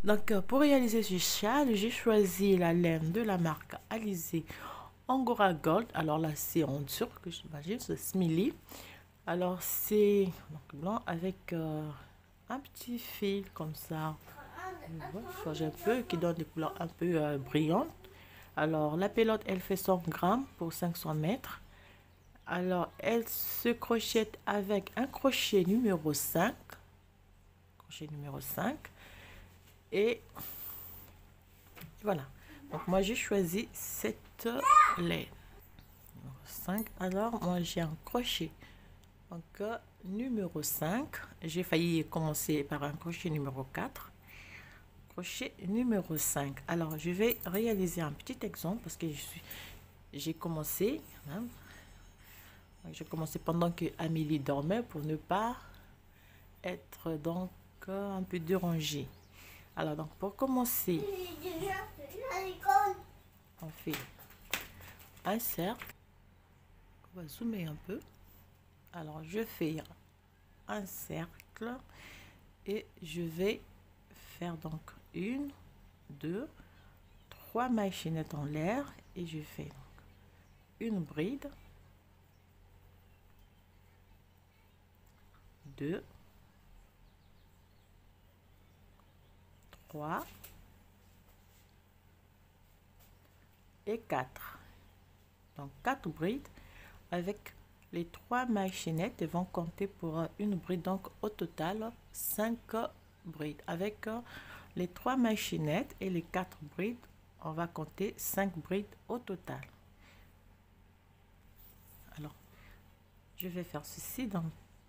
Donc, pour réaliser ce châle, j'ai choisi la laine de la marque Alizé Angora Gold. Alors là, c'est en turc, j'imagine, c'est Smili. Alors, c'est blanc avec un petit fil comme ça. Change un peu, qui donne des couleurs un peu brillantes. Alors, la pelote, elle fait 100 grammes pour 500 mètres. Alors, elle se crochette avec un crochet numéro 5. Crochet numéro 5. Et voilà. Donc, moi, j'ai choisi cette laine. Numéro 5. Alors, moi, j'ai un crochet. Donc, numéro 5. J'ai failli commencer par un crochet numéro 4. Crochet numéro 5. Alors, je vais réaliser un petit exemple parce que j'ai commencé. Hein, j'ai commencé pendant que Amélie dormait pour ne pas être donc un peu dérangée. Alors, donc, pour commencer, on fait un cercle. On va zoomer un peu. Alors, je fais un cercle et je vais faire donc 1, 2, 3 mailles chaînettes en l'air et je fais donc une bride, 2, 3 et 4. Donc 4 brides avec les 3 mailles chaînettes vont compter pour une bride. Donc au total 5 brides. Avec les 3 mailles chaînettes et les 4 brides, on va compter 5 brides au total. Alors, je vais faire ceci. Donc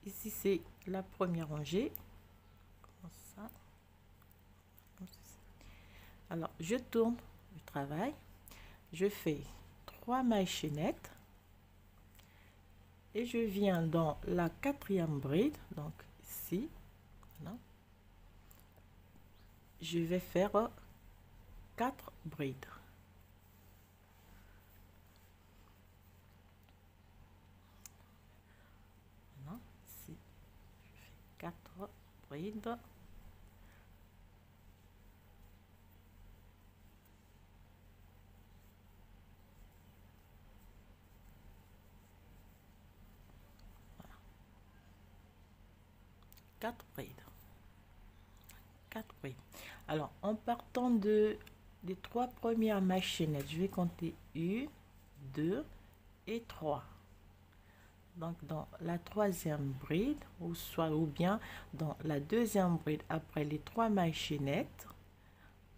ici c'est la première rangée. Comme ça. Alors, je tourne le travail. Je fais 3 mailles chaînettes. Et je viens dans la 4e bride, donc ici, voilà. Je vais faire 4 brides. Voilà, ici, je fais 4 brides. Voilà. 4 brides. 4 brides. Alors, en partant des 3 premières mailles chaînettes, je vais compter 1, 2 et 3. Donc, dans la 3e bride, ou bien dans la 2e bride, après les 3 mailles chaînettes,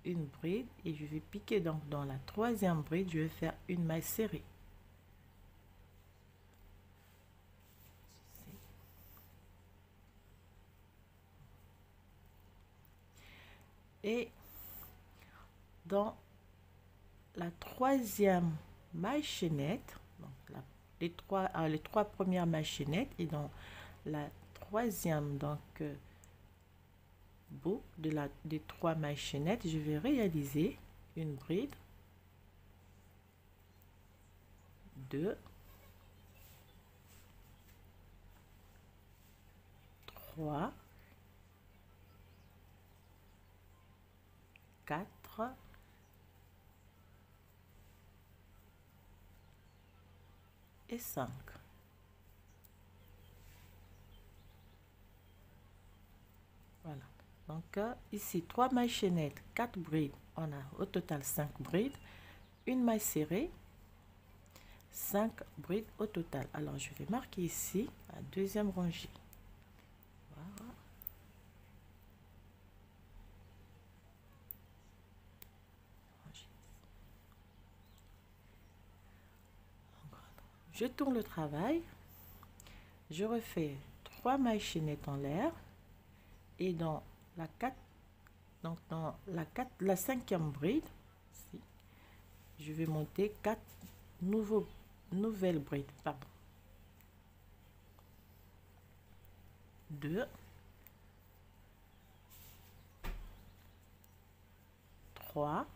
une bride, et je vais piquer donc dans la 3e bride, je vais faire une maille serrée. Et dans la 3e maille chaînette, donc les trois premières mailles chaînettes, et dans la 3e donc bout des 3 mailles chaînettes, je vais réaliser une bride, 2, 3, 4 et 5. Voilà. Donc ici 3 mailles chaînettes, 4 brides, on a au total 5 brides, une maille serrée, 5 brides au total. Alors je vais marquer ici la 2e rangée. Voilà. Je tourne le travail, je refais 3 mailles chaînettes en l'air et dans la 4, donc dans la 5e bride, ici, je vais monter 4 nouvelles brides, pardon. 2, 3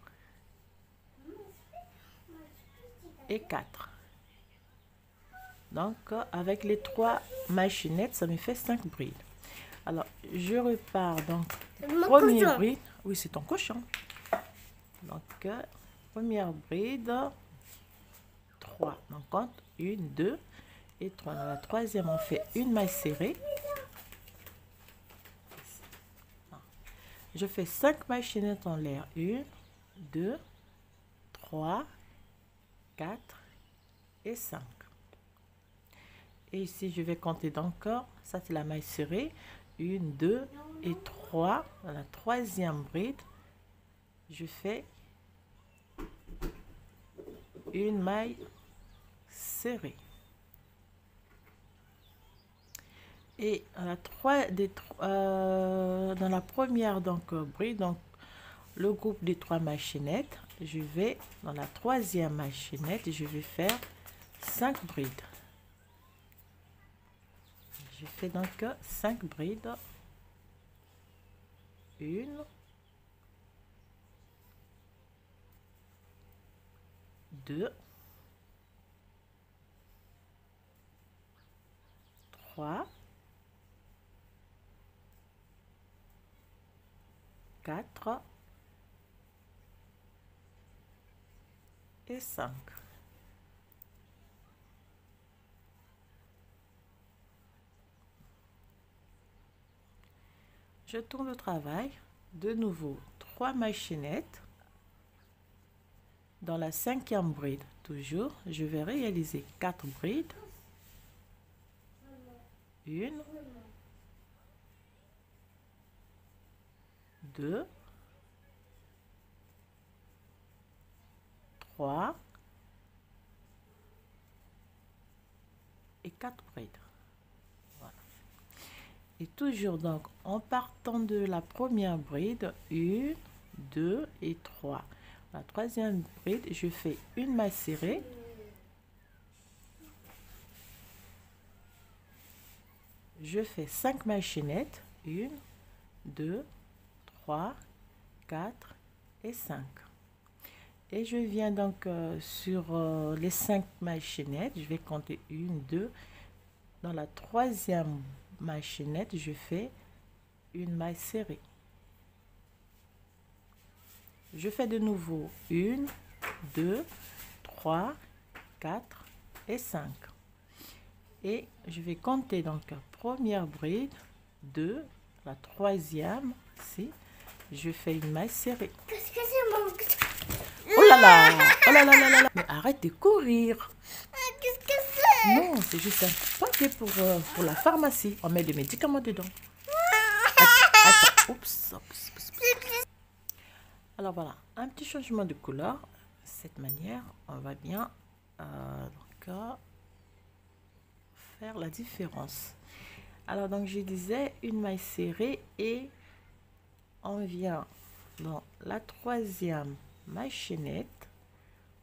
et 4. Donc avec les 3 mailles chaînettes, ça me fait 5 brides. Alors je repars donc premier bride. Oui, c'est ton cochon. Donc, première bride, 3. Donc, compte 1, 2 et 3. Dans la troisième, on fait une maille serrée. Je fais 5 mailles chaînettes en l'air. 1, 2, 3, 4 et 5. Et ici, je vais compter d'encore. Ça, c'est la maille serrée. 1, 2 et 3. Dans la troisième bride, je fais une maille serrée. Et dans la première bride, donc le groupe des 3 mailles chaînettes, je vais dans la troisième maille chaînette, je vais faire 5 brides. Je fais donc 5 brides. 1, 2, 3, 4 et 5. Je tourne le travail. De nouveau, 3 mailles chaînettes. Dans la cinquième bride, toujours, je vais réaliser 4 brides. 1, 2, 3 et 4 brides. Voilà. Et toujours donc en partant de la première bride, 1, 2 et 3. La troisième bride, je fais une maille serrée. Je fais 5 mailles chaînettes. 1, 2, 3, 4 et 5. Et je viens donc sur les 5 mailles chaînettes. Je vais compter 1, 2. Dans la troisième maille chaînette, je fais une maille serrée. Je fais de nouveau 1, 2, 3, 4 et 5. Et je vais compter donc première bride, 2, la troisième, ici, je fais une maille serrée. Qu'est-ce que c'est mon... Oh là là, oh là là là là là. Mais arrête de courir. Qu'est-ce que c'est? Non, c'est juste un paquet pour la pharmacie. On met des médicaments dedans. Attends, oups, oups, oups. Alors voilà, un petit changement de couleur. De cette manière, on va bien faire la différence. Alors donc je disais une maille serrée et on vient dans la troisième maille chaînette,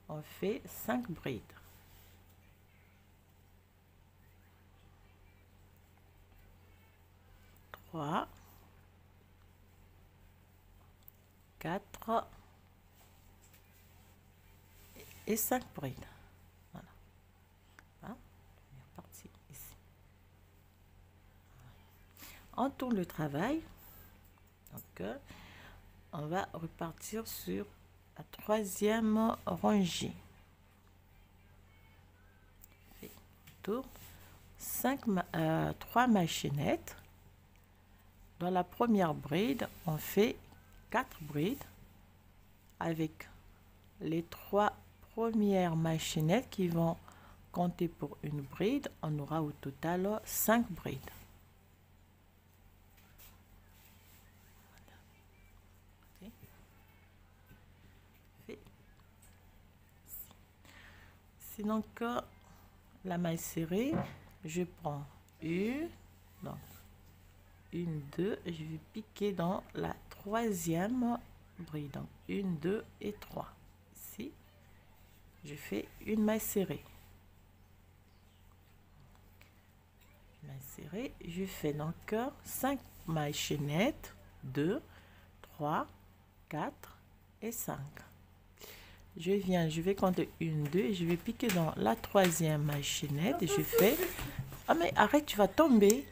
on fait 5 brides. 3, 4 et 5 brides. Voilà. Hein? On est reparti ici. On tourne le travail. Donc, on va repartir sur la troisième rangée. Tour 3 mailles chaînettes. Dans la première bride, on fait 4 brides avec les 3 premières mailles chaînettes qui vont compter pour une bride. On aura au total 5 brides. C'est donc la maille serrée. Je prends une, donc une, 2, et je vais piquer dans la troisième bride. Donc 1, 2 et 3. Ici, je fais une maille serrée. Maille serrée, je fais donc 5 mailles chaînettes, 2, 3, 4 et 5. Je vais compter 1, 2 et je vais piquer dans la troisième maille chaînette et je fais... Ah mais arrête, tu vas tomber.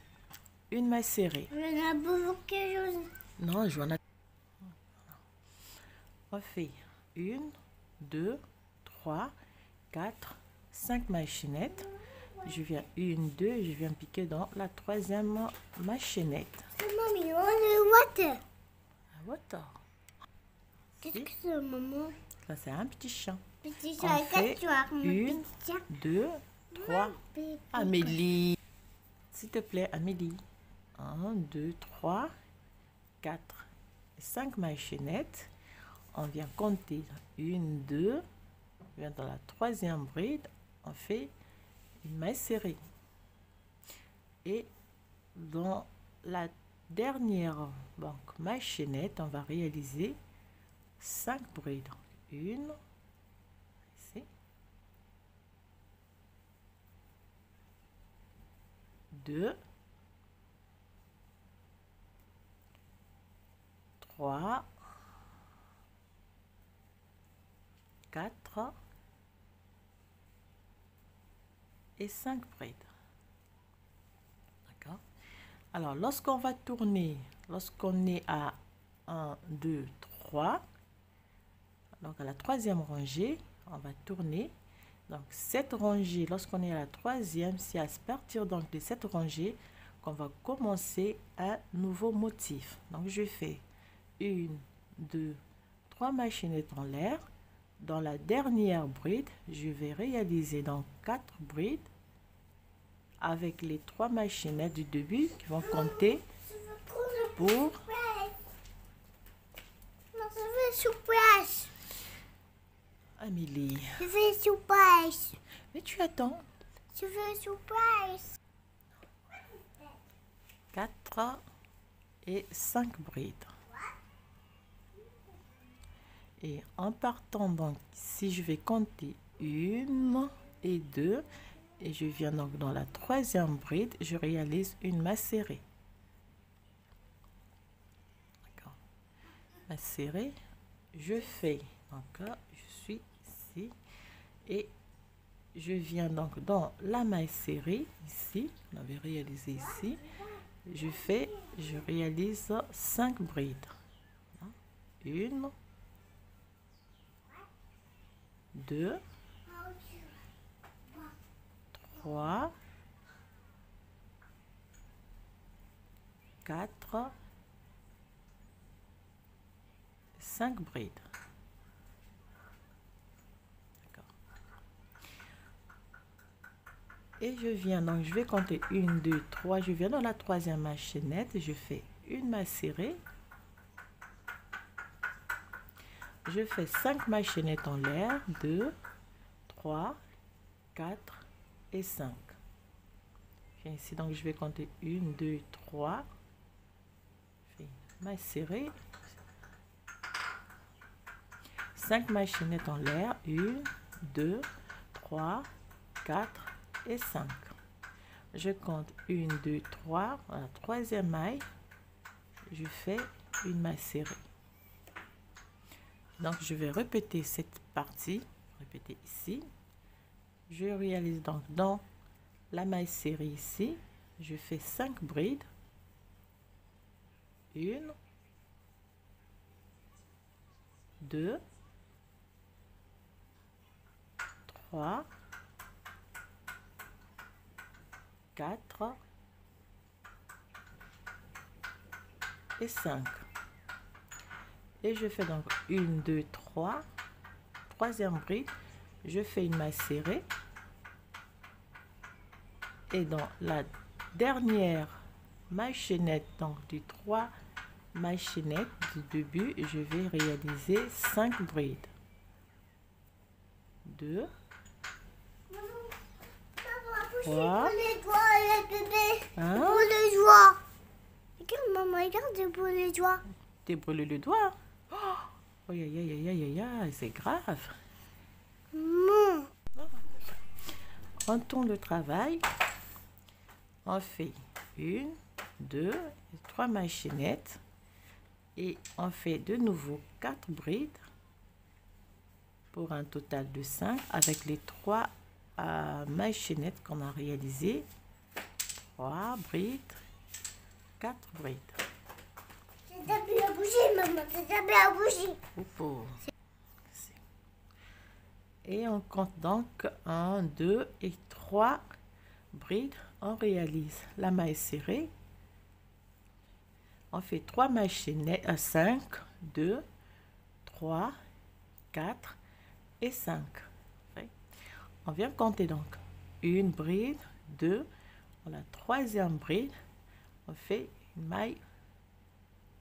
Une maille serrée. On a beaucoup de choses. Non, je vais en... On fait 1, 2, 3, 4, 5 mailles chaînettes. Je viens 1, 2, je viens piquer dans la troisième maille chaînette. Mamie, on est water. Water. Qu'est-ce que c'est, maman? Ça, c'est un petit chien. Petit On chat, fait qu'est-ce que tu as, mon 1, petit chat? 2, 3. Amélie. S'il te plaît, Amélie. 1, 2, 3, 4, 5 mailles chaînettes. On vient compter 1, 2. On vient dans la troisième bride. On fait une maille serrée. Et dans la dernière maille chaînette, on va réaliser 5 brides. 1, ici. 2, 3, 4 et 5 brides. D'accord? Alors, lorsqu'on va tourner, lorsqu'on est à 1, 2, 3, donc à la troisième rangée, on va tourner. Donc, cette rangée, lorsqu'on est à la troisième, c'est à partir donc de cette rangée qu'on va commencer un nouveau motif. Donc, je fais 1, 2, 3 mailles chaînettes en l'air. Dans la dernière bride, je vais réaliser donc 4 brides avec les 3 mailles chaînettes du début qui vont compter pour... Non, je veux surprise. Amélie. Je veux surprise. Mais tu attends. Je veux surprise. 4 et 5 brides. Et en partant donc, si je vais compter 1 et 2, et je viens donc dans la troisième bride, je réalise une maille serrée. D'accord. Maille serrée, je fais, donc là, je suis ici, et je viens donc dans la maille serrée, ici, on avait réalisé ici, je réalise 5 brides. 1, 2, 3, 4, 5 brides. D'accord. Et je viens, donc je vais compter 1, 2, 3. Je viens dans la troisième maille chaînette, je fais une maille serrée. Je fais 5 mailles chaînettes en l'air, 2, 3, 4 et 5. Ici, donc je vais compter 1, 2, 3. Je fais une maille serrée. 5 mailles chaînettes en l'air, 1, 2, 3, 4 et 5. Je compte 1, 2, 3. À la troisième maille, je fais une maille serrée. Donc, je vais répéter cette partie, répéter ici. Je réalise donc dans la maille serrée ici, je fais 5 brides. 1, 2, 3, 4 et 5. Et je fais donc 1, 2, 3, troisième bride, je fais une maille serrée. Et dans la dernière maille chaînette, donc du 3 mailles chaînettes du début, je vais réaliser 5 brides. 2, 3, Les doigts, les bébés. hein? Pour les doigts. Regarde, maman, regarde pour les doigts. T'es brûlé le doigt. Oh, aïe, aïe, aïe, aïe, aïe, aïe, c'est grave. Non. On tourne le travail. On fait 1, 2, 3 mailles chaînettes. Et on fait de nouveau 4 brides pour un total de 5 avec les 3 mailles chaînettes qu'on a réalisées. 3 brides, 4 brides. J'ai tapé bouger, maman. Ça bien bouger. Oupo. Et on compte donc 1, 2 et 3 brides. On réalise la maille serrée. On fait 3 mailles chaînées à 5, 2, 3, 4 et 5. On vient compter donc une bride, 2, pour la troisième bride, on fait une maille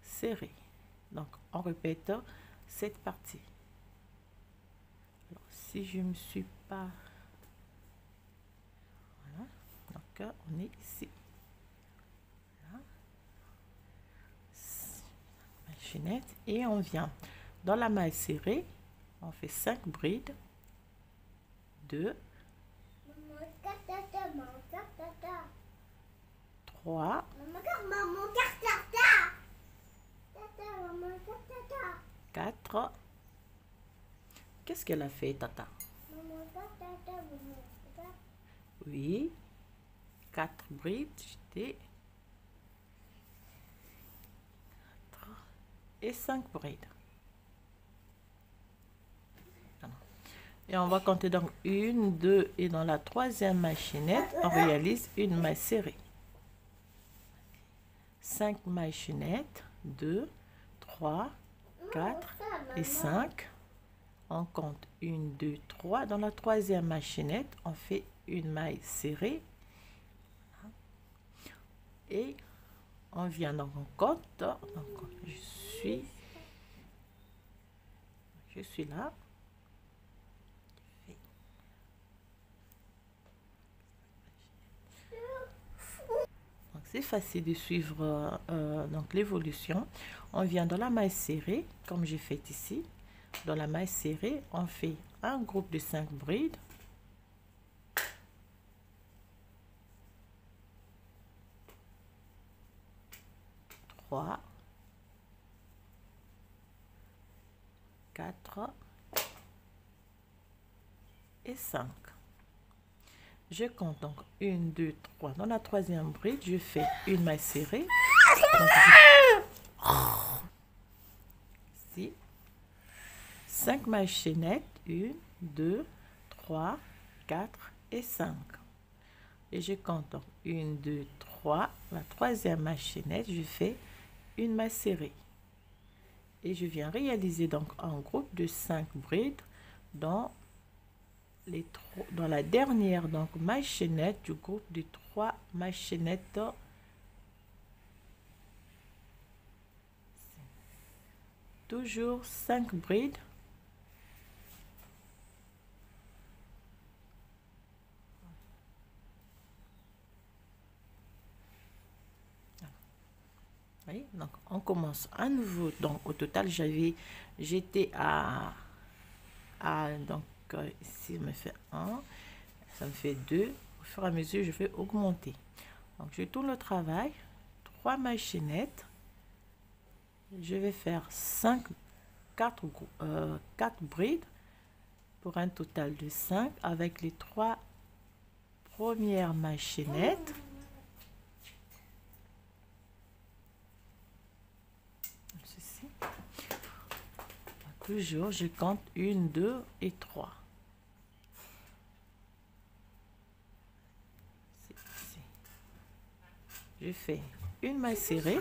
serrée. Donc on répète cette partie. Alors, si je me suis pas, voilà, donc on est ici. Voilà. Maille chaînette et on vient dans la maille serrée, on fait 5 brides, 2, 3, 4. Qu'est-ce qu'elle a fait, Tata? Oui, 4 brides, j'étais 4 et 5 brides. Et on va compter donc 1, 2 et dans la troisième maille chaînette, on réalise une maille serrée. 5 mailles chaînettes, 2, 3, 4 et 5. On compte 1, 2, 3. Dans la troisième maille chaînette, on fait une maille serrée. Et on vient donc on compte. Donc je suis là. C'est facile de suivre donc l'évolution. On vient dans la maille serrée, comme j'ai fait ici. Dans la maille serrée, on fait un groupe de 5 brides. Trois, 4 et 5. Je compte donc 1, 2, 3. Dans la troisième bride, je fais une maille serrée. Donc, ici, 5 mailles chaînettes, 1, 2, 3, 4 et 5. Et je compte donc 1, 2, 3. La troisième maille chaînette, je fais une maille serrée. Et je viens réaliser donc un groupe de 5 brides dans la dernière donc maille chaînette du groupe de 3 mailles chaînettes. Toujours 5 brides. Oui, donc on commence à nouveau. Donc au total j'étais à donc ici ça me fait 1, ça me fait 2. Au fur et à mesure je vais augmenter. Donc je tourne le travail, 3 mailles chaînettes, je vais faire 4 brides pour un total de 5 avec les 3 premières mailles chaînettes. Ceci. Toujours je compte 1, 2 et 3. Ici. Je fais une maille serrée.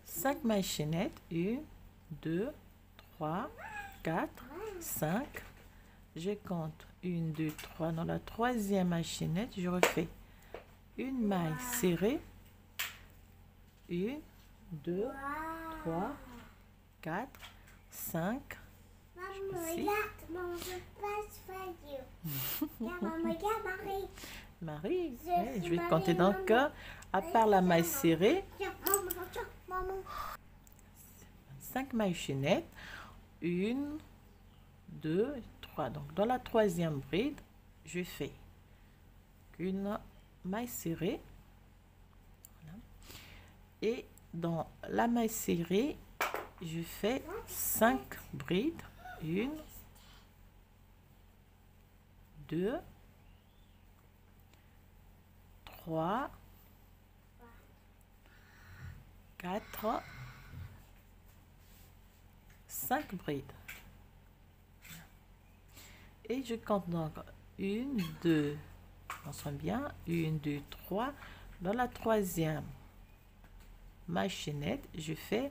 5 mailles chaînettes, 1, 2, 3, 4, 5. Je compte 1, 2, 3. Dans la troisième maille chaînette, je refais une maille serrée. 1, 2, 3, 4, 5. Marie, je vais te compter donc à part la maille serrée, 5 mailles chaînettes, 1, 2, 3. Donc dans la troisième bride, je fais une maille serrée. Voilà. Et dans la maille serrée, je fais 5 brides. 1, 2, 3, 4, 5 brides. Et je compte donc 1, 2, on sent bien, 1, 2, 3. Dans la troisième maille chaînette, je fais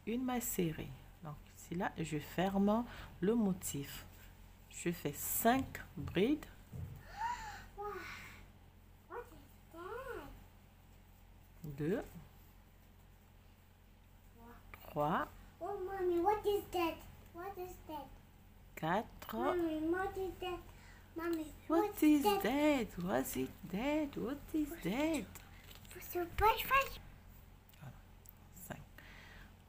une maille serrée. Donc ici là, je ferme le motif. Je fais 5 brides. 2, 3, Oh, mommy, what is that? What is that? 4. Mommy, what is that? Mommy, What is that? What is that? What is that? Push. 5.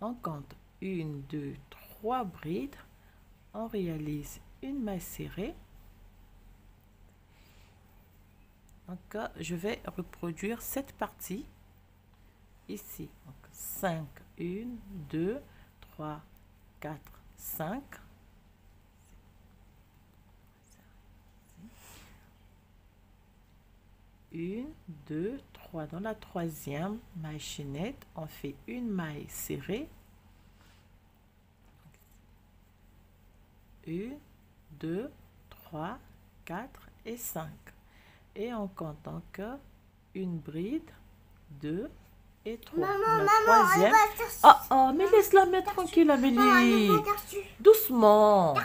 On compte 1, 2, 3 brides. On réalise une maille serrée. Donc, je vais reproduire cette partie ici. Donc, 5, 1, 2, 3, 4, 5. 1, 2, 3. Dans la troisième maille chaînette, on fait une maille serrée. 1, 2, 3, 4 et 5. Et on compte donc une bride, 2 et 3. Maman, Troisième. Oh, mais laisse-la mettre tranquille, Amélie. Doucement. Maman,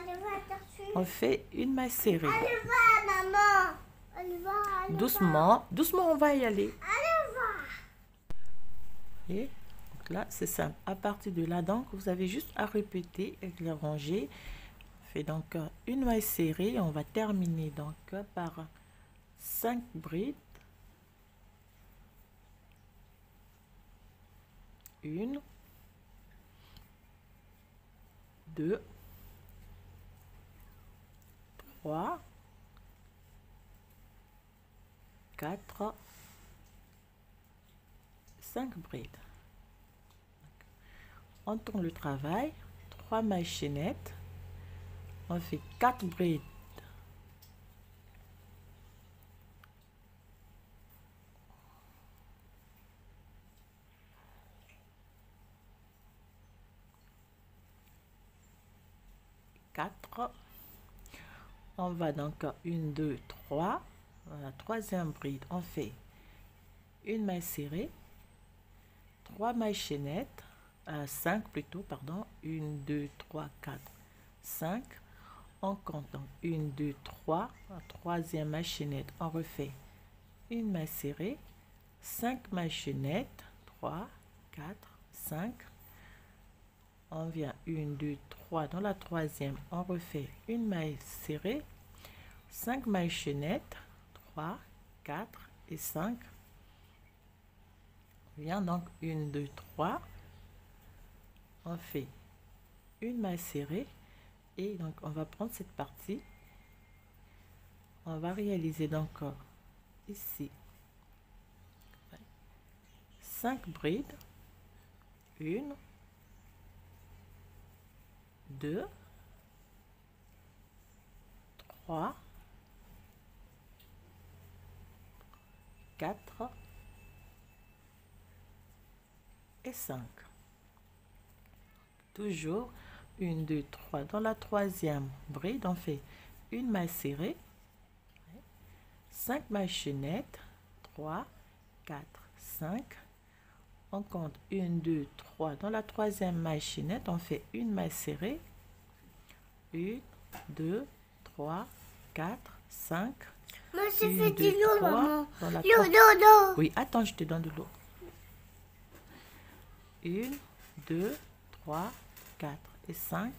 elle va dessus. On fait une maille serrée. Elle va, maman. Elle va. Doucement, doucement, on va y aller. Elle va. Et donc là, c'est simple. À partir de là, donc, vous avez juste à répéter avec les rangées. On fait donc une maille serrée. On va terminer donc par 5 brides. 1, 2, 3, 4, 5 brides. On tourne le travail, 3 mailles chaînettes, on fait 4 brides. On va donc 1, 2, 3. La troisième bride, on fait une maille serrée, 3 mailles chaînettes, 5 plutôt, pardon, 1, 2, 3, 4, 5. On compte donc 1, 2, 3. La troisième maille chaînette, on refait une maille serrée, 5 mailles chaînettes, 3, 4, 5. On vient 1, 2, 3. Dans la troisième, on refait une maille serrée, 5 mailles chaînettes, 3, 4 et 5. On vient donc 1, 2, 3. On fait une maille serrée et donc on va prendre cette partie. On va réaliser donc ici 5 brides. 1, 2, 3, 4 et 5. Toujours 1, 2, 3. Dans la troisième bride, on fait une maille serrée, 5 mailles chaînettes, 3, 4, 5. On compte 1, 2, 3. Dans la troisième maille chaînette, on fait une maille serrée. 1, 2, 3, 4, 5. Moi, je Une, fais deux, du l'eau, trois. maman. Dans la L'eau. Oui, attends, je te donne de l'eau. 1, 2, 3, 4 et 5.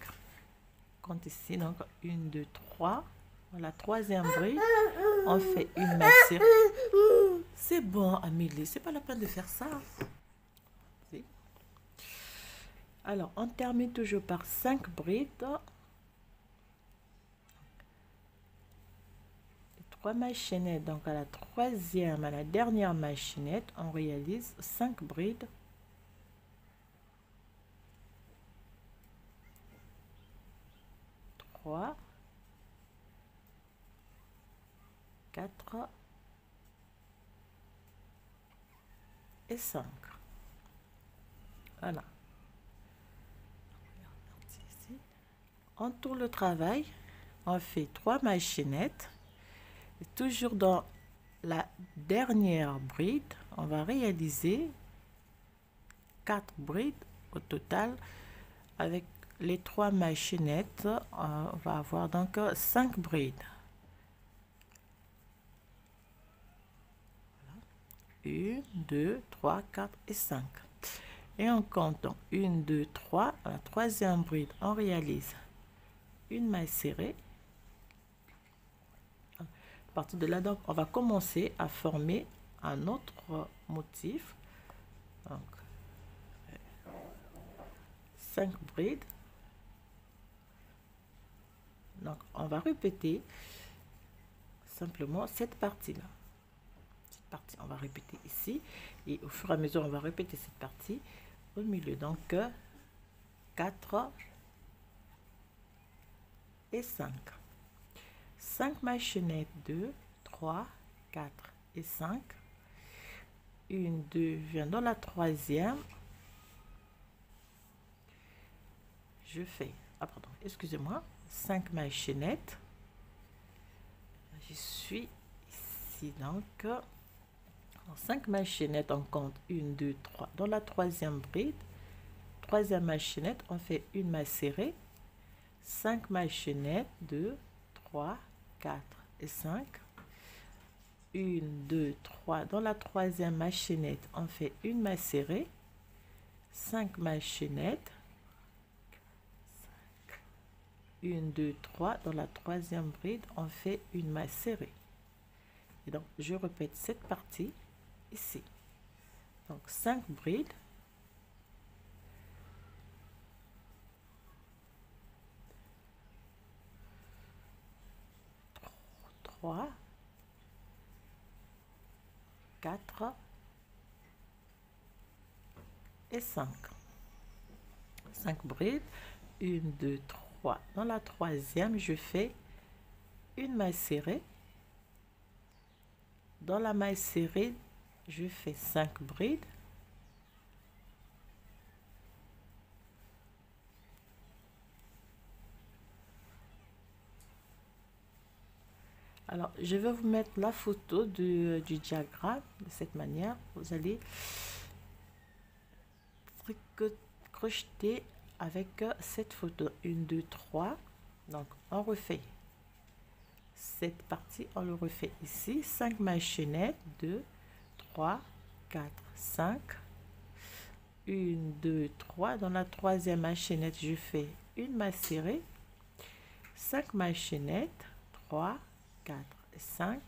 Compte ici, donc 1, 2, 3. Dans la troisième bride, on fait une maille serrée. C'est bon, Amélie, c'est pas la peine de faire ça. Alors, on termine toujours par 5 brides. 3 mailles chaînettes. Donc, à la troisième, à la dernière maille chaînette, on réalise 5 brides. 3, 4 et 5. Voilà. On tourne le travail, on fait 3 mailles chaînettes. Et toujours dans la dernière bride, on va réaliser 4 brides au total. Avec les 3 mailles chaînettes, on va avoir donc 5 brides. 1, 2, 3, 4 et 5. Et on compte donc 1, 2, 3. À la troisième bride, on réalise une maille serrée. À partir de là, donc, on va commencer à former un autre motif. Donc, 5 brides. Donc, on va répéter simplement cette partie-là. Partie, on va répéter ici et au fur et à mesure on va répéter cette partie au milieu. Donc 4 et 5 mailles chaînettes, 2, 3, 4 et 5. 1, 2, viens dans la troisième, je fais, pardon, excusez-moi, 5 mailles chaînettes, je suis ici donc 5 mailles chaînettes, on compte 1, 2, 3 dans la troisième bride. Troisième maille chaînette, on fait une maille serrée. 5 mailles chaînettes, 2, 3, 4 et 5. 1, 2, 3 dans la troisième maille chaînette, on fait une maille serrée. 5 mailles chaînettes. 1, 2, 3 dans la troisième bride, on fait une maille serrée. Et donc je répète cette partie ici. Donc 5 brides. 3, 4 et 5. 5 brides. 1, 2, 3. Dans la troisième, je fais une maille serrée. Dans la maille serrée, je fais 5 brides. Alors, je vais vous mettre la photo du diagramme de cette manière. Vous allez crocheter avec cette photo. 1, 2, 3. Donc, on refait cette partie, on le refait ici. 5 mailles chaînettes, 2, 3, 4, 5. 1, 2, 3. Dans la troisième maille chaînette, je fais une maille serrée. 5 mailles chaînettes, 3, 4 et 5.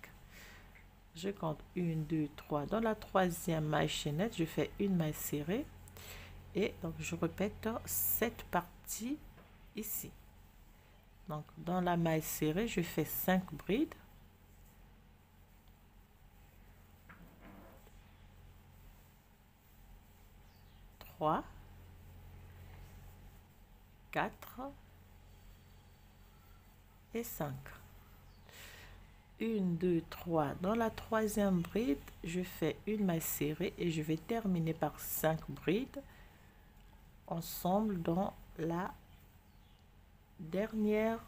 Je compte 1, 2, 3. Dans la troisième maille chaînette, je fais une maille serrée. Et donc, je répète cette partie ici. Donc, dans la maille serrée, je fais 5 brides. 3, 4 et 5. 1, 2, 3. Dans la troisième bride, je fais une maille serrée et je vais terminer par 5 brides ensemble dans la dernière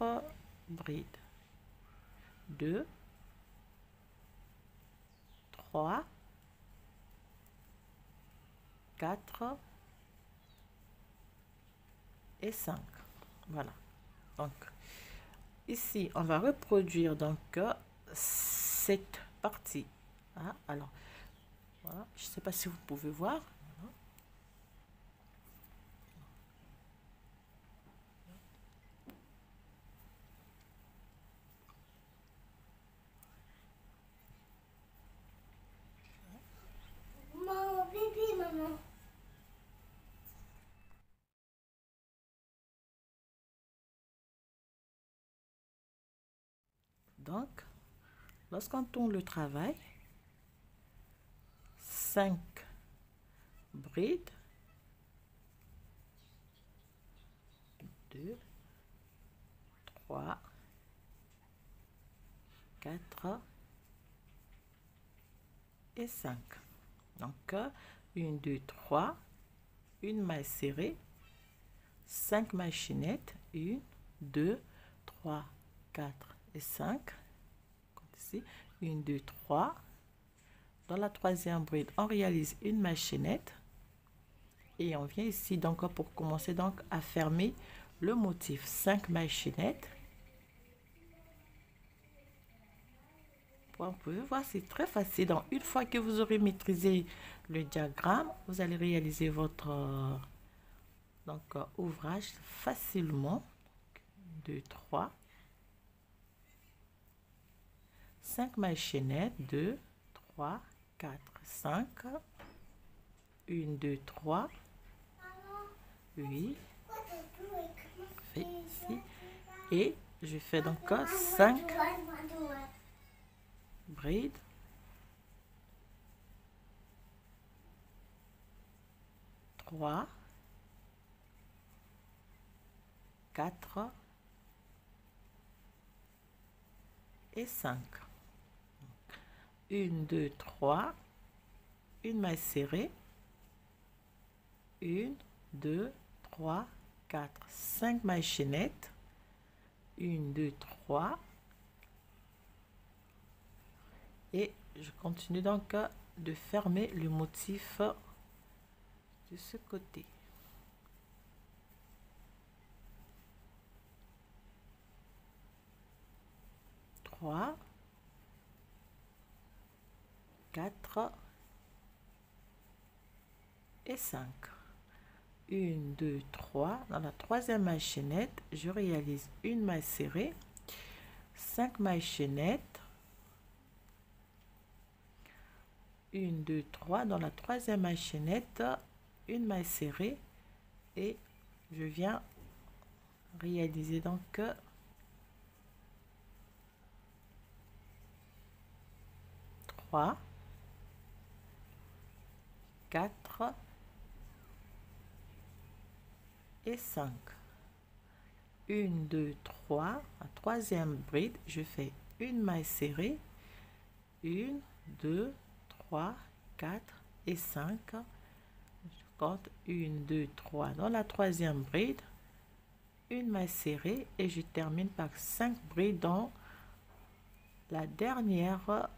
bride. 2, 3, 4 et 5. Voilà. Donc, ici, on va reproduire donc cette partie. Ah, alors, voilà. Je ne sais pas si vous pouvez voir. Maman, bébé, maman. Donc, lorsqu'on tourne le travail, 5 brides, 2, 3, 4 et 5. Donc 1, 2, 3, une maille serrée, 5 mailles chaînettes, 1, 2, 3, 4 et 5. Compte ici, 1, 2, 3. Dans la troisième bride, on réalise une maille chaînette et on vient ici donc pour commencer donc à fermer le motif. 5 mailles chaînettes. Vous pouvez voir, c'est très facile. Donc, une fois que vous aurez maîtrisé le diagramme, vous allez réaliser votre ouvrage facilement. 2, 3, 5 mailles chaînettes, 2, 3, 4, 5, 1, 2, 3, 8, fait ici, et je fais donc 5 brides, 3, 4 et 5. 1, 2, 3, une maille serrée, 1, 2, 3, 4, 5 mailles chaînettes, 1, 2, 3, et je continue donc de fermer le motif de ce côté. Trois, 4 et 5. 1, 2, 3. Dans la troisième maille chaînette, je réalise une maille serrée, 5 mailles chaînettes, 1, 2, 3. Dans la troisième maille chaînette, une maille serrée et je viens réaliser donc 3, 4 et 5. 1, 2, 3. La troisième bride, je fais une maille serrée, 1, 2, 3, 4 et 5. Je compte 1, 2, 3 dans la troisième bride, une maille serrée et je termine par 5 brides dans la dernière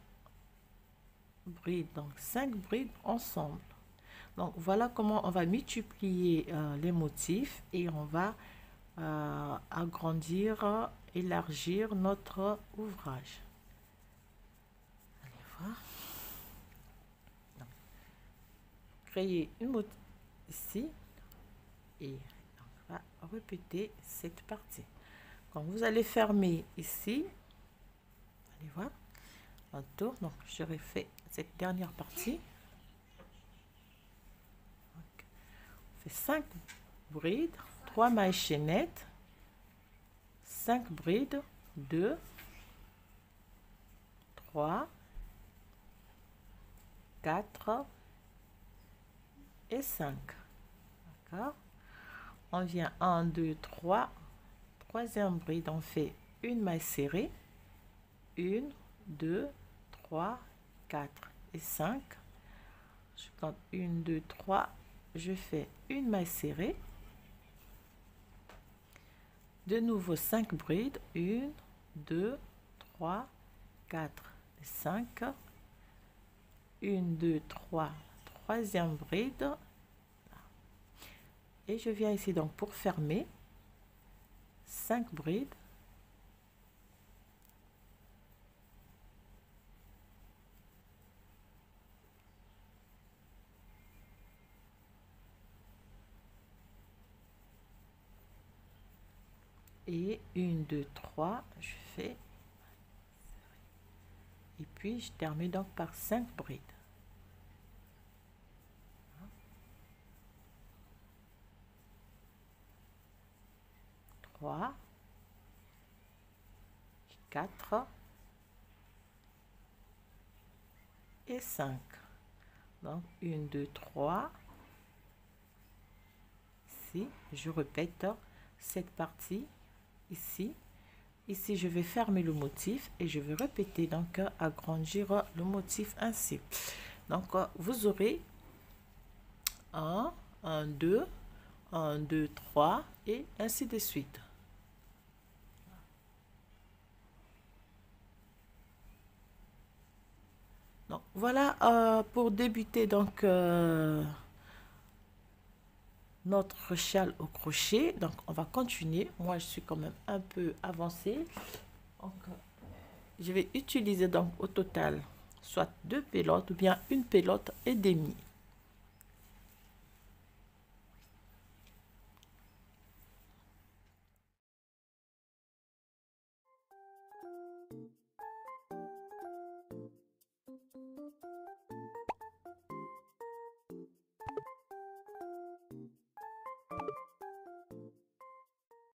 bride. Donc 5 brides ensemble. Donc voilà comment on va multiplier les motifs et on va agrandir, élargir notre ouvrage. Allez voir. Donc, créer une motif ici et on va répéter cette partie. Quand vous allez fermer ici, allez voir, un tour. Donc je refais cette dernière partie. 5 brides, 3 mailles chaînettes, 5 brides, 2, 3, 4 et 5. D'accord? On vient 1, 2, 3, troisième bride, on fait une maille serrée, 1, 2, 3, 4 et 5. Je compte 1, 2, 3. Je fais une maille serrée, de nouveau 5 brides, 1, 2, 3, 4, 5, 1, 2, 3, troisième bride, et je viens ici donc pour fermer 5 brides, et 1, 2, 3, je fais, et puis je termine donc par 5 brides. 3, 4 et 5. Donc 1, 2, 3. Ici, je répète cette partie ici. Ici, je vais fermer le motif et je vais répéter donc agrandir le motif ainsi. Donc, vous aurez 1, 1, 2, 1, 2, 3 et ainsi de suite. Donc, voilà pour débuter donc notre châle au crochet. Donc, on va continuer. Moi, je suis quand même un peu avancée. Donc, je vais utiliser donc au total soit 2 pelotes ou bien une pelote et demie.